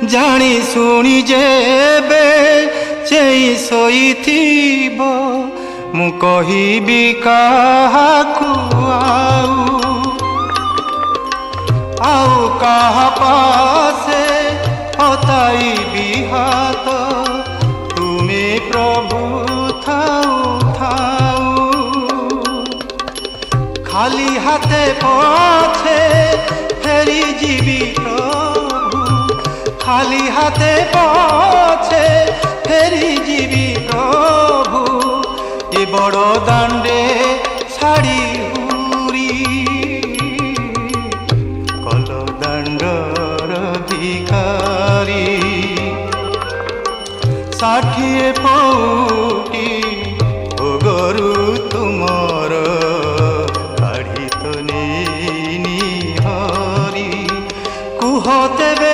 जानी शुणी जेबे चेई शोइथिब मु कहिबी काहाकु आउ काहा पासे हताइबी हाथ तुमे प्रभु थाऊ थाऊ खाली हाथे पछे फेरी जीवी प्रभु खाली हाथे पछे फेरी जीवी प्रभु ए बड़ दांडे छाड़ी हुरी कल दांडर भिखारी 60 पौटी भोगरू तुमर